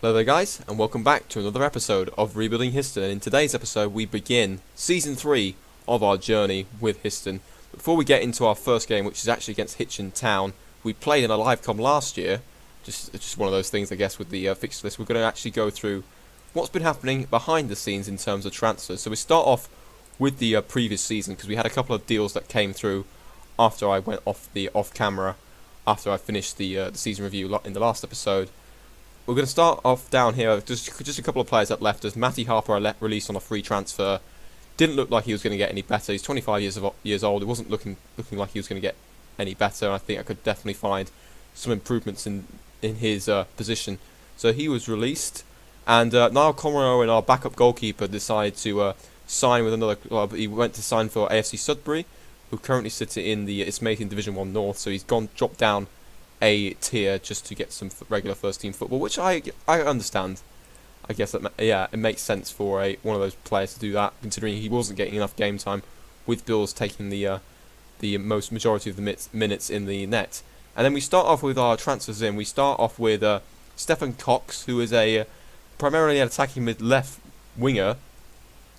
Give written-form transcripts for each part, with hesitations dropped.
Hello there guys, and welcome back to another episode of Rebuilding Histon. And in today's episode we begin Season 3 of our journey with Histon. Before we get into our first game, which is actually against Hitchin Town, we played in a live com last year. Just one of those things I guess with the fixture list. We're going to actually go through what's been happening behind the scenes in terms of transfers. So we start off with the previous season, because we had a couple of deals that came through after I went off camera, after I finished the season review in the last episode. We're going to start off down here, just a couple of players that left us. Matty Harper I released on a free transfer. Didn't look like he was going to get any better. He's 25 years old. It wasn't looking like he was going to get any better. And I think I could definitely find some improvements in his position. So he was released. And Niall Conroy, our backup goalkeeper, decided to sign with another club. He went to sign for AFC Sudbury, who currently sit in the Ismailian Division 1 North. So he's dropped down a tier just to get some regular first team football, which I understand. I guess that it makes sense for one of those players to do that, considering he wasn't getting enough game time, with Bills taking the majority of the minutes in the net. And then we start off with our transfers in. We start off with Stephen Cox, who is primarily an attacking mid-left winger.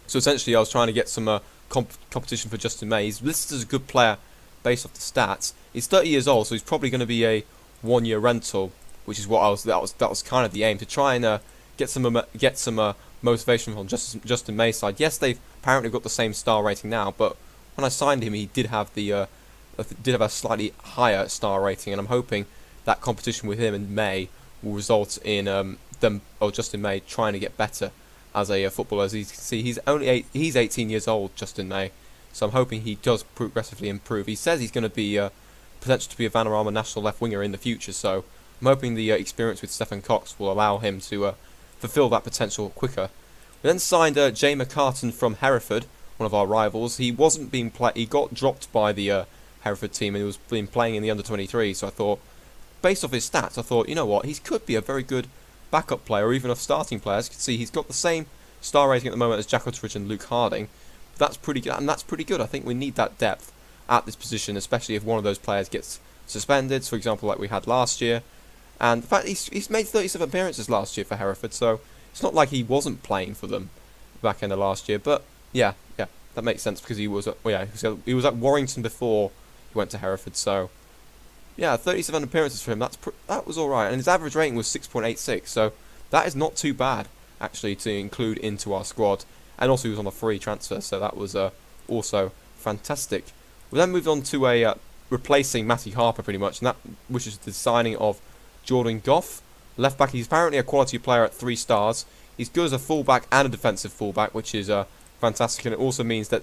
So essentially I was trying to get some competition for Justin May. He's listed as a good player based off the stats. He's 30 years old, so he's probably going to be a one-year rental, which is what that was kind of the aim, to try and get some motivation from Justin May's side. Yes, they've apparently got the same star rating now, but when I signed him, he did have a slightly higher star rating, and I'm hoping that competition with him and May will result in Justin May trying to get better as a footballer. As you can see, he's 18 years old, Justin May. So I'm hoping he does progressively improve. He says he's going to be potential to be a Vanarama national left winger in the future. So I'm hoping the experience with Stephen Cox will allow him to fulfil that potential quicker. We then signed Jay McCartan from Hereford, one of our rivals. He wasn't being He got dropped by the Hereford team, and he was been playing in the under-23. So I thought, based off his stats, I thought, you know what, he could be a very good backup player, or even a starting player. As you can see, he's got the same star rating at the moment as Jack Utteridge and Luke Harding. That's pretty good, and that's pretty good. I think we need that depth at this position, especially if one of those players gets suspended, for example, like we had last year. And the fact he's made 37 appearances last year for Hereford, so it's not like he wasn't playing for them back in the last year. But yeah, that makes sense, because he was at Warrington before he went to Hereford. So yeah, 37 appearances for him. That was all right, and his average rating was 6.86. So that is not too bad actually to include into our squad. And also he was on a free transfer, so that was also fantastic. We then moved on to replacing Matty Harper pretty much, which is the signing of Jordan Goff, left back. He's apparently a quality player at 3 stars. He's good as a fullback and a defensive fullback, which is fantastic. And it also means that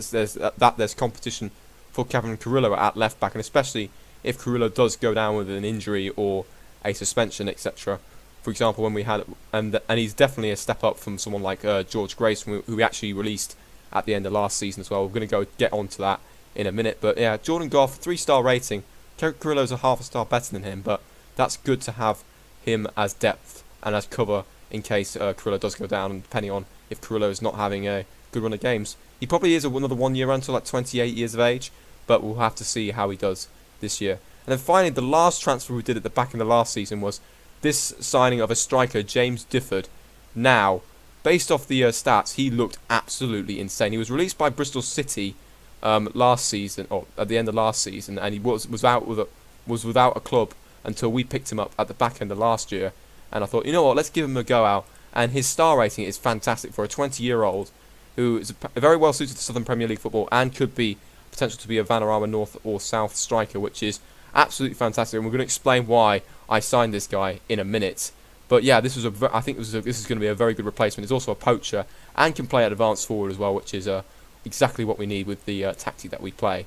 there's competition for Kevin Carrillo at left back, and especially if Carrillo does go down with an injury or a suspension, etc. For example, when we had, and he's definitely a step up from someone like George Grace, who we actually released at the end of last season as well. We're going to get onto that in a minute. But yeah, Jordan Goff, 3-star rating. Carrillo's a half a star better than him, but that's good to have him as depth and as cover in case Carrillo does go down, and depending on if Carrillo is not having a good run of games. He probably is another one-year rental at 28 years of age, but we'll have to see how he does this year. And then finally, the last transfer we did at the back in the last season was this signing of a striker, James Difford. Now, based off the stats, he looked absolutely insane. He was released by Bristol City last season, or at the end of last season, and he was without a club until we picked him up at the back end of last year. And I thought, you know what, let's give him a go out. And his star rating is fantastic for a 20-year-old who is very well suited to Southern Premier League football and could be potential to be a Vanarama North or South striker, which is absolutely fantastic. And we're going to explain why I signed this guy in a minute. But yeah, I think this is going to be a very good replacement. He's also a poacher and can play at advanced forward as well, which is exactly what we need with the tactic that we play.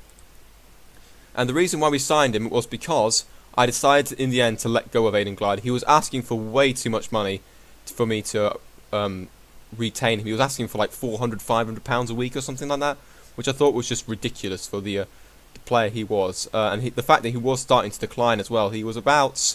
And the reason why we signed him was because I decided in the end to let go of Aiden Glide. He was asking for way too much money for me to retain him. He was asking for like £400-500 a week or something like that, which I thought was just ridiculous for the player he was. And the fact that he was starting to decline as well. He was at a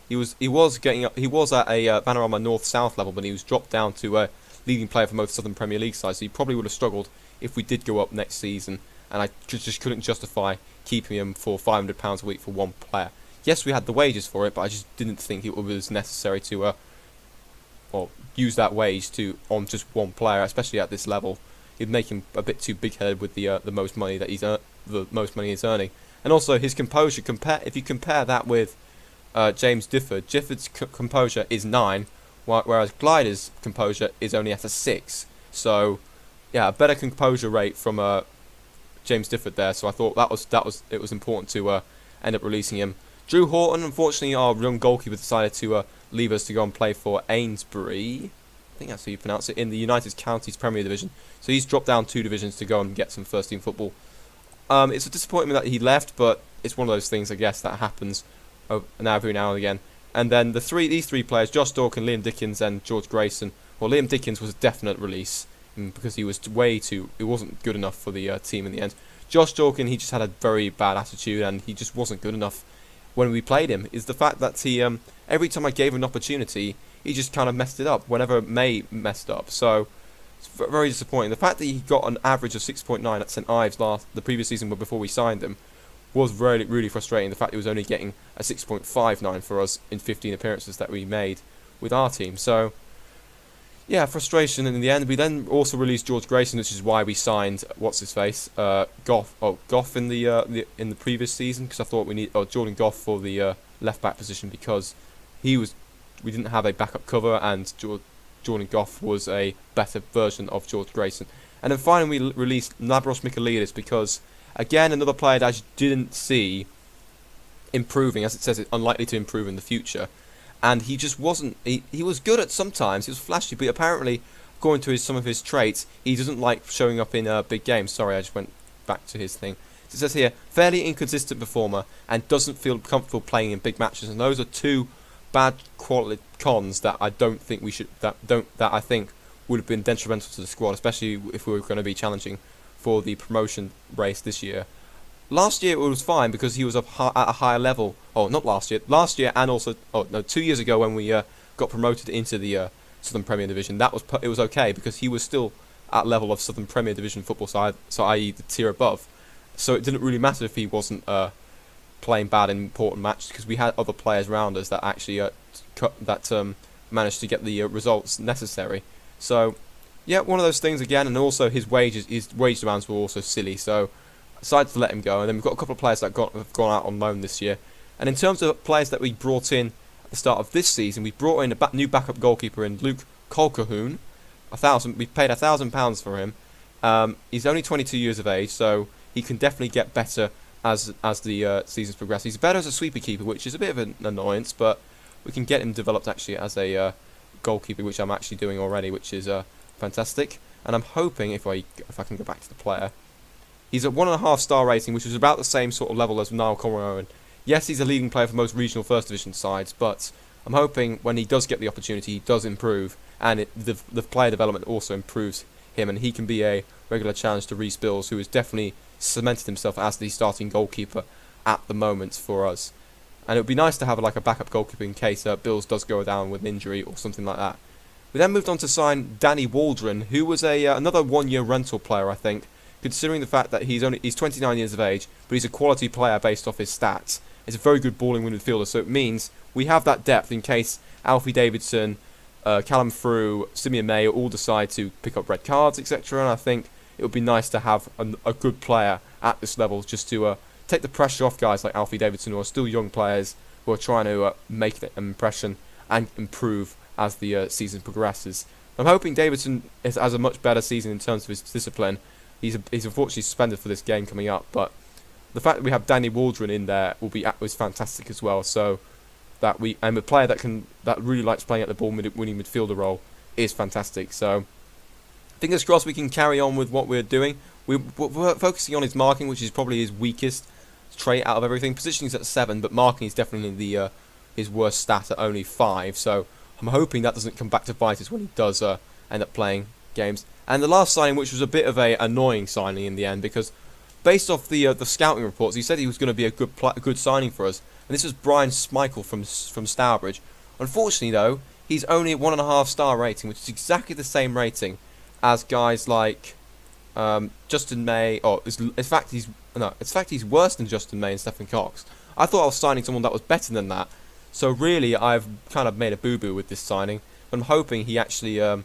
Vanarama North-South level, but he was dropped down to a leading player for most Southern Premier League sides. So he probably would have struggled if we did go up next season, and I just couldn't justify keeping him for £500 a week for one player. Yes, we had the wages for it, but I just didn't think it was necessary to or use that wage on just one player, especially at this level. It'd make him a bit too big-headed with the most money that the most money he's earning, and also his composure. If you compare that with James Difford, Difford's composure is 9, whereas Glider's composure is only at a 6. So yeah, a better composure rate from James Difford there. So I thought it was important to end up releasing him. Drew Horton, unfortunately, our young goalkeeper, decided to leave us to go and play for Ainsbury. I think that's how you pronounce it, in the United Counties Premier Division. So he's dropped down 2 divisions to go and get some first team football. It's a disappointment that he left, but it's one of those things, I guess, that happens every now and again. And then these three players, Josh Dawkins, Liam Dickens, and George Grayson. Well, Liam Dickens was a definite release because he wasn't good enough for the team in the end. Josh Dawkins, he just had a very bad attitude, and he just wasn't good enough when we played him. Is the fact that he every time I gave him an opportunity, he just kind of messed it up whenever May messed up. So it's very disappointing. The fact that he got an average of 6.9 at St Ives the previous season before we signed him was really, really frustrating. The fact he was only getting a 6.59 for us in 15 appearances that we made with our team. So yeah, frustration in the end. We then also released George Grayson, which is why we signed Goff in the previous season, because I thought we need Jordan Goff for the left back position, because we didn't have a backup cover, and Jordan Goff was a better version of George Grayson. And then finally we released Labros Michaelidis, because again, another player that I just didn't see improving, as it says, it's unlikely to improve in the future. And he just wasn't. He was good at sometimes. He was flashy, but apparently, according to some of his traits, he doesn't like showing up in big games. Sorry, I just went back to his thing. It says here, fairly inconsistent performer and doesn't feel comfortable playing in big matches. And those are 2 bad quality cons that I don't think we should. That I think would have been detrimental to the squad, especially if we were going to be challenging for the promotion race this year. Last year it was fine because he was at a higher level. Oh, not last year. Last year, and also 2 years ago when we got promoted into the Southern Premier Division, it was okay because he was still at level of Southern Premier Division football side, so i.e. the tier above. So it didn't really matter if he wasn't playing bad in important matches, because we had other players around us that actually managed to get the results necessary. So yeah, one of those things again, and also his wage demands were also silly. So I decided to let him go, and then we've got a couple of players that have gone out on loan this year. And in terms of players that we brought in at the start of this season, we brought in a new backup goalkeeper in Luke Colquhoun. We paid £1,000 for him. He's only 22 years of age, so he can definitely get better as the seasons progress. He's better as a sweeper keeper, which is a bit of an annoyance, but we can get him developed actually as a goalkeeper, which I'm actually doing already, which is fantastic. And I'm hoping if I can go back to the player. He's at 1.5 star rating, which is about the same sort of level as Niall Conroy. Yes, he's a leading player for most regional first division sides, but I'm hoping when he does get the opportunity, he does improve, and the player development also improves him, and he can be a regular challenge to Reece Bills, who has definitely cemented himself as the starting goalkeeper at the moment for us. And it would be nice to have a backup goalkeeper in case Bills does go down with an injury or something like that. We then moved on to sign Danny Waldron, who was another 1-year rental player, I think, considering the fact that he's 29 years of age, but he's a quality player based off his stats. He's a very good balling midfielder, so it means we have that depth in case Alfie Davidson, Callum Frew, Simeon May all decide to pick up red cards, etc. And I think it would be nice to have a good player at this level just to take the pressure off guys like Alfie Davidson, who are still young players who are trying to make an impression and improve as the season progresses. I'm hoping Davidson has a much better season in terms of his discipline. He's unfortunately suspended for this game coming up, but the fact that we have Danny Waldron in there is fantastic as well. So that a player that really likes playing at the ball-winning midfielder role is fantastic. So fingers crossed we can carry on with what we're doing. We're focusing on his marking, which is probably his weakest trait out of everything. Positioning is at 7, but marking is definitely his worst stat at only 5. So I'm hoping that doesn't come back to bite us when he does end up playing games. And the last signing, which was a bit of a annoying signing in the end, because based off the scouting reports, he said he was going to be a good signing for us. And this was Brian Schmeichel from Stourbridge. Unfortunately, though, he's only at 1.5 star rating, which is exactly the same rating as guys like Justin May. In fact, he's worse than Justin May and Stephen Cox. I thought I was signing someone that was better than that. So really, I've kind of made a boo-boo with this signing. But I'm hoping he actually... oh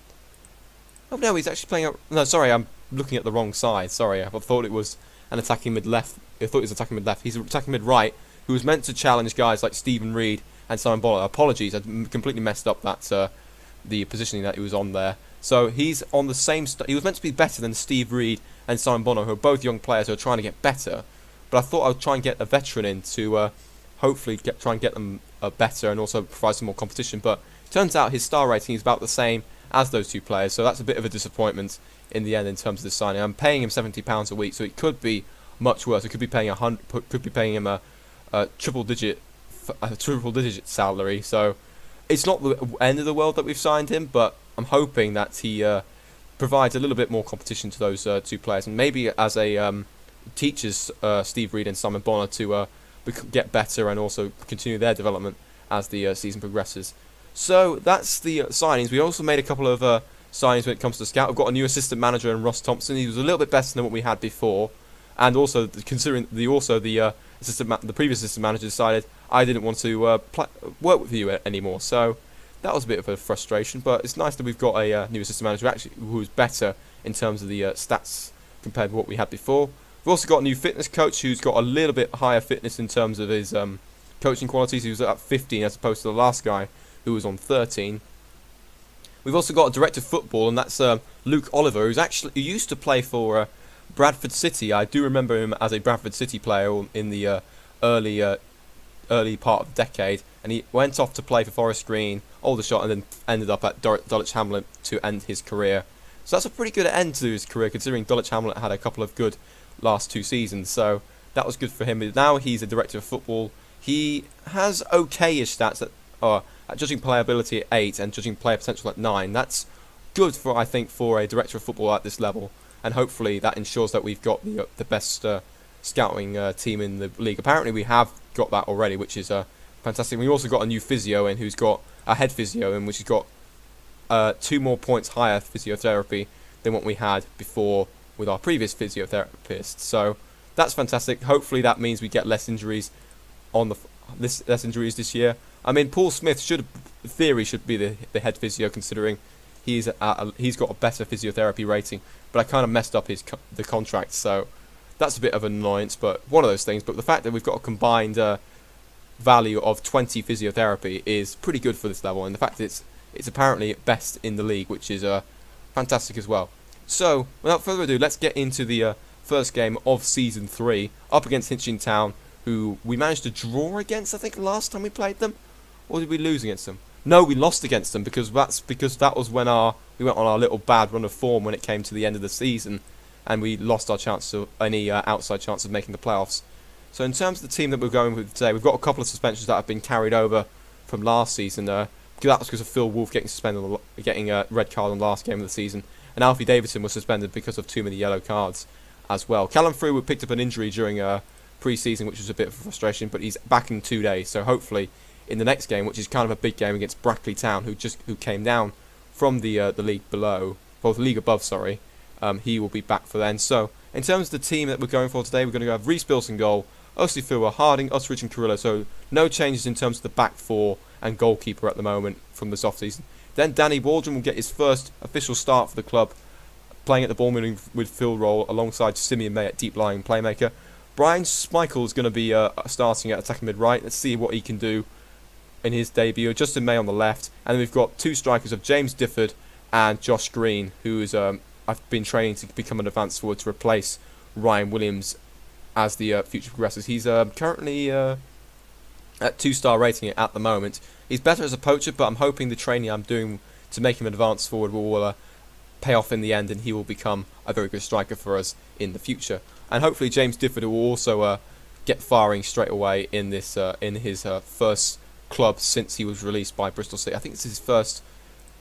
no, he's actually playing... No, sorry, I'm looking at the wrong side. Sorry, I thought it was an attacking mid-left. I thought he was attacking mid-left. He's attacking mid-right, who was meant to challenge guys like Stephen Reed and Simon Bonner. Apologies, I completely messed up that the positioning that he was on there. So he's on the same... he was meant to be better than Steve Reed and Simon Bonner, who are both young players who are trying to get better. But I thought I would try and get a veteran in to hopefully try and get them better and also provide some more competition. But it turns out his star rating is about the same as those two players, so that's a bit of a disappointment in the end in terms of this signing. I'm paying him £70 a week, so it could be much worse. It could be paying him a triple digit salary. So it's not the end of the world that we've signed him, but I'm hoping that he provides a little bit more competition to those two players, and maybe as a teaches Steve Reed and Simon Bonner to get better and also continue their development as the season progresses. So that's the signings. We also made a couple of signings when it comes to scout. We've got a new assistant manager in Ross Thompson. He was a little bit better than what we had before, and also considering the previous assistant manager decided I didn't want to work with you anymore. So that was a bit of a frustration, but it's nice that we've got a new assistant manager who's better in terms of the stats compared to what we had before. We've also got a new fitness coach who's got a little bit higher fitness in terms of his coaching qualities. He was at 15 as opposed to the last guy who was on 13. We've also got a director of football, and that's Luke Oliver, who used to play for Bradford City. I do remember him as a Bradford City player in the early part of the decade, and he went off to play for Forest Green, Aldershot, and then ended up at Dulwich Hamlet to end his career. So that's a pretty good end to his career, considering Dulwich Hamlet had a couple of good last 2 seasons. So that was good for him. But now he's a director of football. He has okay-ish stats at judging playability at 8 and judging player potential at 9. That's good for, I think, for a director of football at this level, and hopefully that ensures that we've got the best scouting team in the league. Apparently we have got that already, which is fantastic. We also got a new physio in, who's got a head physio in, which has got 2 more points higher physiotherapy than what we had before with our previous physiotherapist. So that's fantastic. Hopefully that means we get less injuries less injuries this year. I mean, Paul Smith in theory should be the head physio, considering he's got a better physiotherapy rating. But I kind of messed up the contract, so that's a bit of an annoyance. But one of those things. But the fact that we've got a combined value of 20 physiotherapy is pretty good for this level, and the fact that it's apparently best in the league, which is fantastic as well. So without further ado, let's get into the first game of Season 3 up against Hitchin Town, who we managed to draw against, I think, last time we played them. Or did we lose against them? No, we lost against them because that was when we went on our little bad run of form when it came to the end of the season, and we lost our chance of any outside chance of making the playoffs. So in terms of the team that we're going with today, we've got a couple of suspensions that have been carried over from last season. That was because of Phil Wolfe getting suspended, getting a red card on the last game of the season, and Alfie Davidson was suspended because of too many yellow cards as well. Callum Freewood picked up an injury during pre-season, which was a bit of a frustration, but he's back in 2 days. So hopefully in the next game, which is kind of a big game against Brackley Town, who came down from the league below, well, the league above, sorry, he will be back for then. So in terms of the team that we're going for today, we're going to have Reece Bilson goal, Osley Fua, Harding, Utteridge and Carrillo. So no changes in terms of the back four and goalkeeper at the moment from this off-season. Then Danny Waldron will get his first official start for the club, playing at the ball midfield role alongside Simeon May at deep-lying playmaker. Brian Schmeichel is going to be starting at attacking mid-right. Let's see what he can do in his debut. Justin May on the left. And then we've got 2 strikers of James Difford and Josh Green, who is I've been training to become an advanced forward to replace Ryan Williams as the future progresses. He's currently at 2-star rating at the moment. He's better as a poacher, but I'm hoping the training I'm doing to make him an advanced forward will pay off in the end, and he will become a very good striker for us in the future. And hopefully James Difford will also get firing straight away in this in his first club since he was released by Bristol City. I think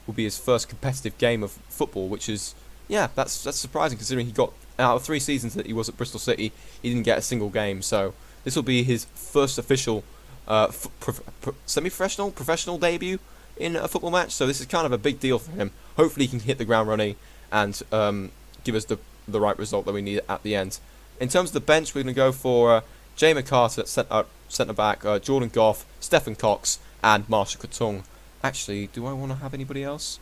will be his first competitive game of football, which is, yeah, that's surprising considering he got, out of 3 seasons that he was at Bristol City, he didn't get a single game. So this will be his first official professional debut in a football match. So this is kind of a big deal for him. Hopefully he can hit the ground running and give us the right result that we need at the end. In terms of the bench, we're going to go for Jay McCarter at centre back, Jordan Goff, Stephen Cox, and Marshall Katung Actually, do I want to have anybody else?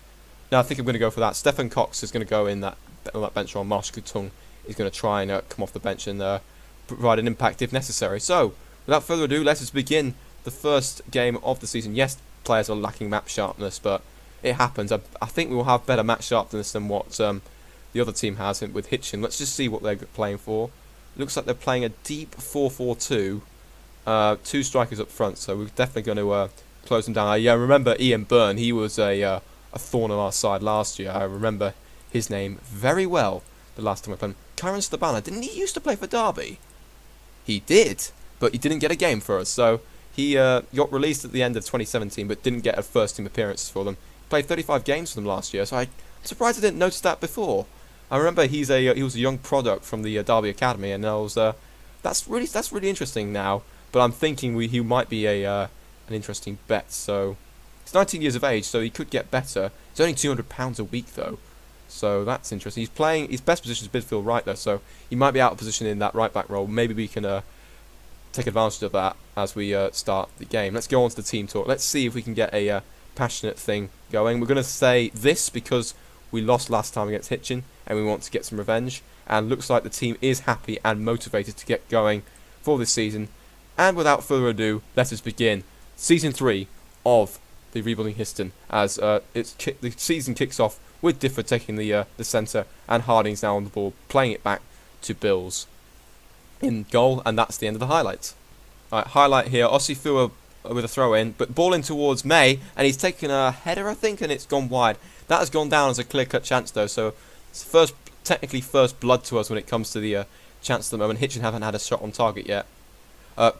No, I think I'm going to go for that. Stefan Cox is going to go in on that bench, while Marshall Kutung is going to try and come off the bench and provide an impact if necessary. So, without further ado, let us begin the first game of the season. Yes, players are lacking map sharpness, but it happens. I think we will have better match sharpness than what the other team has with Hitchin. Let's just see what they're playing for. Looks like they're playing a deep 4-4-2. 2 strikers up front, so we're definitely going to close them down. I remember Ian Byrne. He was a thorn on our side last year. I remember his name very well the last time I played him. Karen Stabana, didn't he used to play for Derby? He did, but he didn't get a game for us. So he got released at the end of 2017, but didn't get a first-team appearance for them. Played 35 games for them last year, so I'm surprised I didn't notice that before. I remember he was a young product from the Derby Academy, and that's really interesting now. But I'm thinking he might be an interesting bet. So he's 19 years of age, so he could get better. He's only £200 a week though, so that's interesting. He's playing his best position is midfield right though, so he might be out of position in that right back role. Maybe we can take advantage of that as we start the game. Let's go on to the team talk. Let's see if we can get a passionate thing going. We're going to say this because we lost last time against Hitchin, and we want to get some revenge. And looks like the team is happy and motivated to get going for this season. And without further ado, let us begin Season 3 of the Rebuilding Histon, as the season kicks off with Difford taking the centre, and Harding's now on the ball, playing it back to Bills in goal, and that's the end of the highlights. Right, highlight here, Osifua with a throw-in, but ball in towards May, and he's taken a header, I think, and it's gone wide. That has gone down as a clear-cut chance, though, so it's technically first blood to us when it comes to the chance at the moment. Hitchin haven't had a shot on target yet.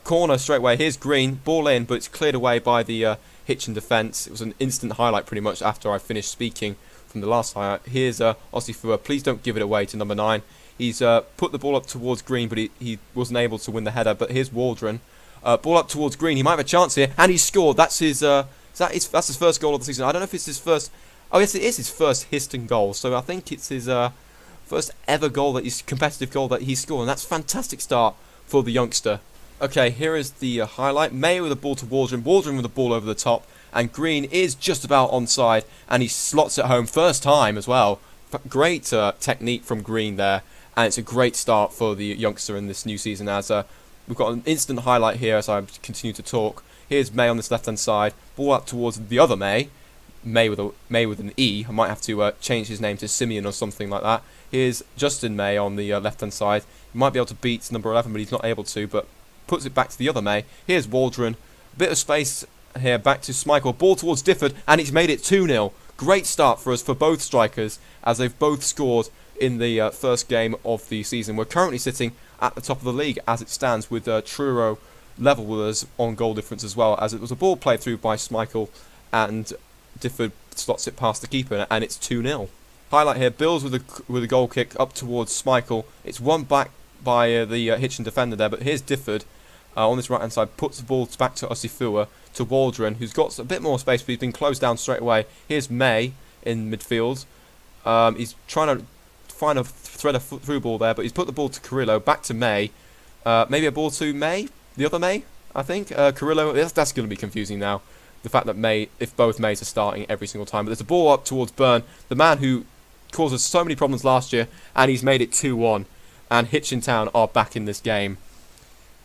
Corner straight away. Here's Green. Ball in, but it's cleared away by the Hitchin defence. It was an instant highlight pretty much after I finished speaking from the last highlight. Here's Osifua. Please don't give it away to number 9. He's put the ball up towards Green, but he wasn't able to win the header. But here's Waldron. Ball up towards Green. He might have a chance here, and he scored. That's his first goal of the season. I don't know if it's his first. Oh yes, it is his first Histon goal. So I think it's his first ever competitive goal that he's scored. And that's a fantastic start for the youngster. Okay, here is the highlight. May with the ball to Waldron. Waldron with the ball over the top. And Green is just about onside. And he slots it home. First time as well. Great technique from Green there. And it's a great start for the youngster in this new season. As we've got an instant highlight here as I continue to talk. Here's May on this left-hand side. Ball up towards the other May. May with an E. I might have to change his name to Simeon or something like that. Here's Justin May on the left-hand side. He might be able to beat number 11, but he's not able to. But puts it back to the other May. Here's Waldron. A bit of space here. Back to Schmeichel. Ball towards Difford, and he's made it 2-0. Great start for us for both strikers, as they've both scored in the first game of the season. We're currently sitting at the top of the league as it stands, with Truro level with us on goal difference as well, as it was a ball played through by Schmeichel, and Difford slots it past the keeper, and it's 2-0. Highlight here, Bills with a goal kick up towards Schmeichel. It's won back by the Hitchin defender there, but here's Difford on this right hand side, puts the ball back to Osifua, to Waldron, who's got a bit more space, but he's been closed down straight away. Here's May in midfield. He's trying to find a through ball there, but he's put the ball to Carrillo, back to May. Maybe a ball to May, the other May, I think. Carrillo, that's going to be confusing now. The fact that if both Mays are starting every single time. But there's a ball up towards Byrne, the man who caused us so many problems last year, and he's made it 2-1. And Hitchin Town are back in this game.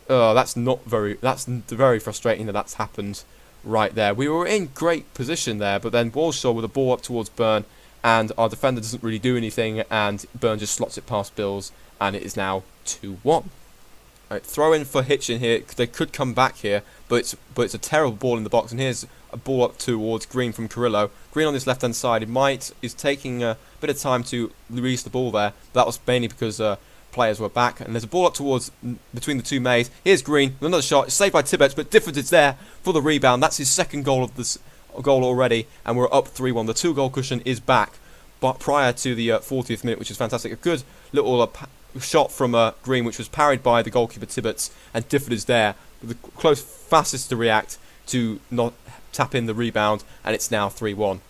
That's very frustrating that that's happened right there. We were in great position there, but then Walshaw with a ball up towards Byrne, and our defender doesn't really do anything, and Byrne just slots it past Bills, and it is now 2-1. Right, throw in for Hitchin here. They could come back here, but it's a terrible ball in the box. And here's a ball up towards Green from Carrillo. Green on this left-hand side. Is taking a bit of time to release the ball there. But that was mainly because players were back. And there's a ball up towards between the two Mays. Here's Green with another shot. It's saved by Tibbetts, but Difford is there for the rebound. That's his second goal of this goal already, and we're up 3-1. The 2-goal cushion is back, but prior to the 40th minute, which is fantastic. A good little shot from Green, which was parried by the goalkeeper Tibbetts, and Difford is there with the close fastest to react to not tap in the rebound, and it's now 3-1.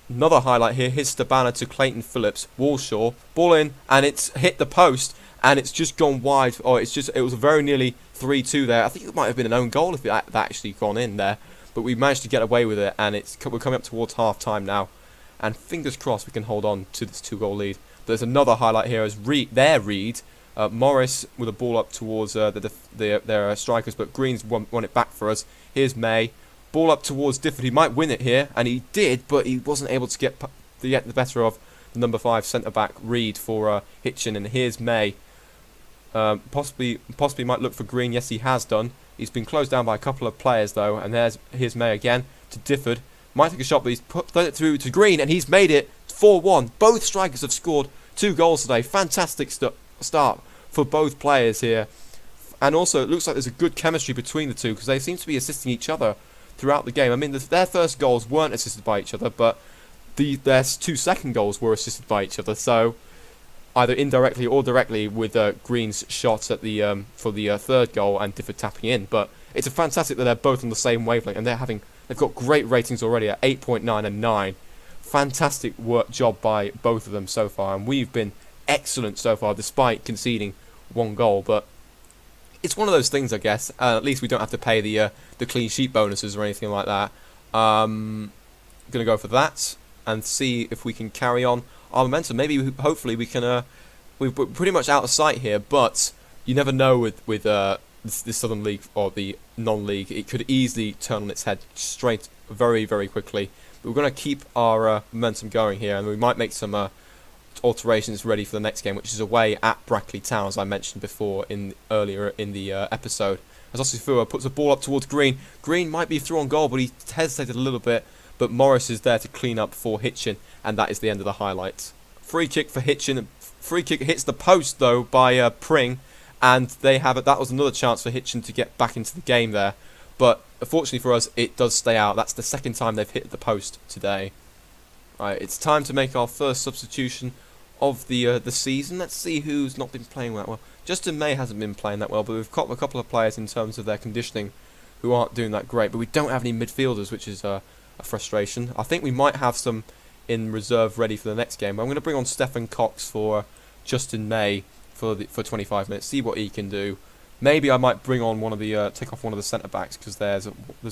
Another highlight here, here's Stabana to Clayton Phillips. Walshaw, ball in, and it's hit the post, and it's just gone wide. It was very nearly 3-2 there. I think it might have been an own goal if that actually gone in there. but we managed to get away with it, and we're coming up towards half time now, and fingers crossed we can hold on to this 2-goal lead. There's another highlight here as Reed, Morris with a ball up towards their strikers, but Green's won it back for us. Here's May, ball up towards Difford. He might win it here, and he did, but he wasn't able to get the better of the number 5 centre back Reed for Hitchin. And here's May. Possibly might look for Green. Yes, he has done. He's been closed down by a couple of players though, and here's May again to Difford. Might take a shot, but he's put it through to Green, and he's made it 4-1. Both strikers have scored 2 goals today. Fantastic start for both players here, and also it looks like there's a good chemistry between the two because they seem to be assisting each other throughout the game. I mean, their first goals weren't assisted by each other, but their 2 second goals were assisted by each other. So either indirectly or directly, with Green's shots at the for the third goal and Difford tapping in. But it's a fantastic that they're both on the same wavelength, and they've got great ratings already at 8.9 and 9. Fantastic job by both of them so far, and we've been excellent so far despite conceding 1 goal. But it's one of those things, I guess. At least we don't have to pay the clean sheet bonuses or anything like that. Gonna go for that and see if we can carry on our momentum. Hopefully we can. We're pretty much out of sight here, but you never know with the Southern League or the non-league. It could easily turn on its head straight very, very quickly. But we're going to keep our momentum going here, and we might make some alterations ready for the next game, which is away at Brackley Town, as I mentioned before earlier in the episode. As Osifua puts the ball up towards Green. Green might be through on goal, but he hesitated a little bit. But Morris is there to clean up for Hitchin, and that is the end of the highlights. Free kick for Hitchin. Free kick hits the post though by Pring, and they have it. That was another chance for Hitchin to get back into the game there. But unfortunately for us, it does stay out. That's the second time they've hit the post today. Right, it's time to make our first substitution of the season. Let's see who's not been playing that well. Justin May hasn't been playing that well, but we've got a couple of players in terms of their conditioning who aren't doing that great. But we don't have any midfielders, which is a frustration. I think we might have some in reserve ready for the next game. But I'm going to bring on Stephen Cox for Justin May for 25 minutes. See what he can do. Maybe I might bring on take off one of the centre backs because there's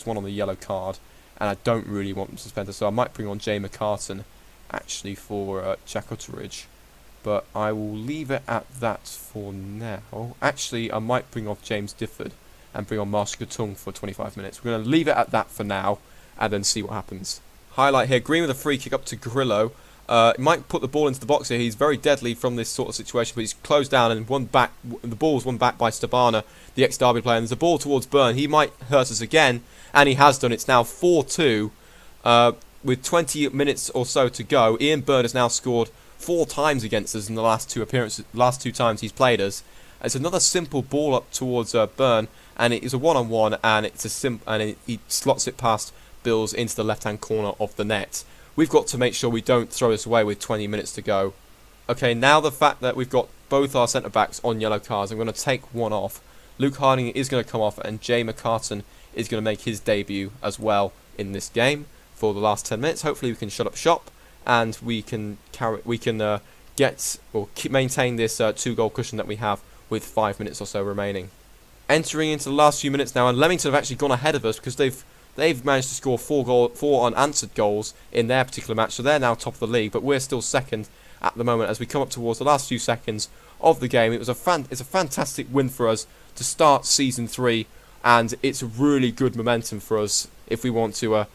one on the yellow card, and I don't really want him suspended. So I might bring on Jay McCartan actually for Jack Utteridge. But I will leave it at that for now. Actually, I might bring off James Difford and bring on Marshall Tung for 25 minutes. We're going to leave it at that for now, and then see what happens. Highlight here, Green with a free kick up to Grillo. He might put the ball into the box here. He's very deadly from this sort of situation, but he's closed down and won back. The ball was won back by Stabana, the ex-Derby player. And there's a ball towards Byrne. He might hurt us again, and he has done. It's now 4-2 with 20 minutes or so to go. Ian Byrne has now scored 4 times against us in the last 2 appearances. Last 2 times he's played us. It's another simple ball up towards Byrne, and it is a one-on-one, and he slots it past Bills into the left-hand corner of the net. We've got to make sure we don't throw this away with 20 minutes to go. Okay, now the fact that we've got both our centre-backs on yellow cards, I'm going to take one off. Luke Harding is going to come off, and Jay McCartan is going to make his debut as well in this game for the last 10 minutes. Hopefully we can shut up shop, and we can maintain this 2-goal cushion that we have with 5 minutes or so remaining. Entering into the last few minutes now, and Leamington have actually gone ahead of us because they've managed to score 4 unanswered goals in their particular match, so they're now top of the league, but we're still second at the moment as we come up towards the last few seconds of the game. It's a fantastic win for us to start Season 3, and it's a really good momentum for us if we want to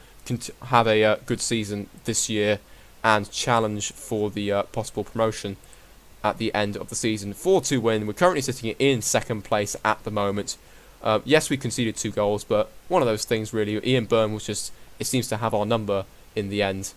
have a good season this year and challenge for the possible promotion at the end of the season. 4-2 win. We're currently sitting in second place at the moment. Yes, we conceded 2 goals, but one of those things really. Ian Byrne was it seems to have our number in the end.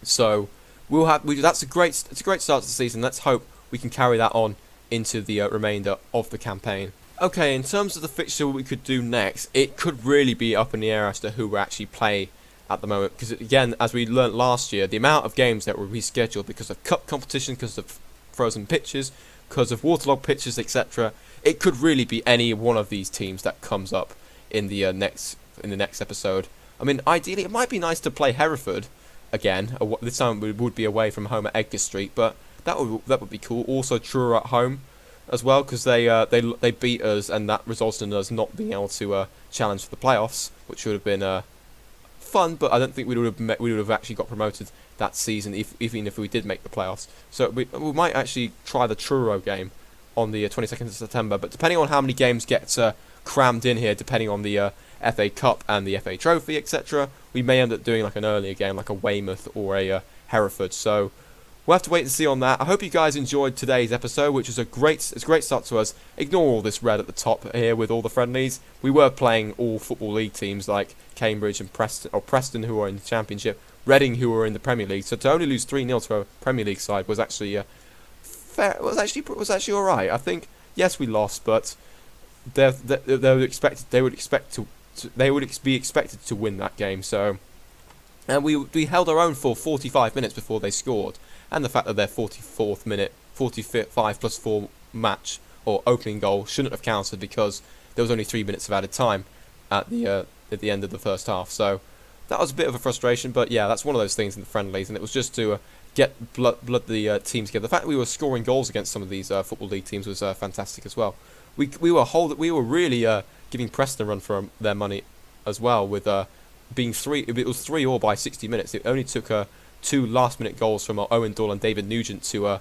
So it's a great start to the season. Let's hope we can carry that on into the remainder of the campaign. Okay, in terms of the fixture, what we could do next, it could really be up in the air as to who we actually play at the moment. Because again, as we learnt last year, the amount of games that were rescheduled because of cup competition, because of frozen pitches, because of waterlogged pitches, etc. It could really be any one of these teams that comes up in the next episode. I mean, ideally, it might be nice to play Hereford again. This time we would be away from home at Edgar Street, but that would be cool. Also, Truro at home as well, because they beat us, and that resulted in us not being able to challenge for the playoffs. which would have been fun, but I don't think we would have actually got promoted that season, even if we did make the playoffs. So we might actually try the Truro game on the 22nd of September, but depending on how many games get crammed in here, depending on the FA Cup and the FA Trophy, etc., we may end up doing like an earlier game, like a Weymouth or a Hereford. So we'll have to wait and see on that. I hope you guys enjoyed today's episode, which is a great start to us. Ignore all this red at the top here with all the friendlies. We were playing all Football League teams like Cambridge and Preston, who are in the Championship, Reading, who are in the Premier League. So to only lose 3-0 to a Premier League side was actually fair. Was actually all right. I think yes, we lost, but they would be expected to win that game. So, and we held our own for 45 minutes before they scored. And the fact that their 44th minute, 45+4 match or opening goal shouldn't have counted because there was only 3 minutes of added time at the end of the first half. So that was a bit of a frustration, but yeah, that's one of those things in the friendlies, and it was just to get blood the teams together. The fact that we were scoring goals against some of these Football League teams was fantastic as well. We were really giving Preston a run for their money as well, with being it was 3-3 by 60 minutes. It only took 2 last-minute goals from Owen Doyle and David Nugent to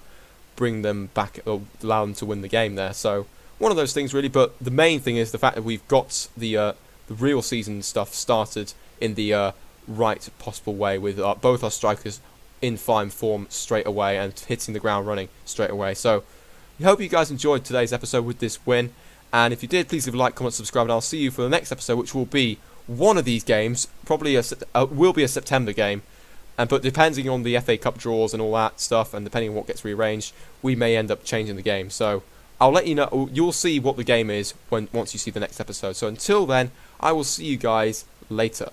bring them back, or allow them to win the game there. So one of those things really, but the main thing is the fact that we've got the real season stuff started in the right possible way, with both our strikers in fine form straight away and hitting the ground running straight away. So I hope you guys enjoyed today's episode with this win, and if you did, please leave a like, comment, subscribe, and I'll see you for the next episode, which will be one of these games, probably will be a September game. But depending on the FA Cup draws and all that stuff, and depending on what gets rearranged, we may end up changing the game. So I'll let you know. You'll see what the game is once you see the next episode. So until then, I will see you guys later.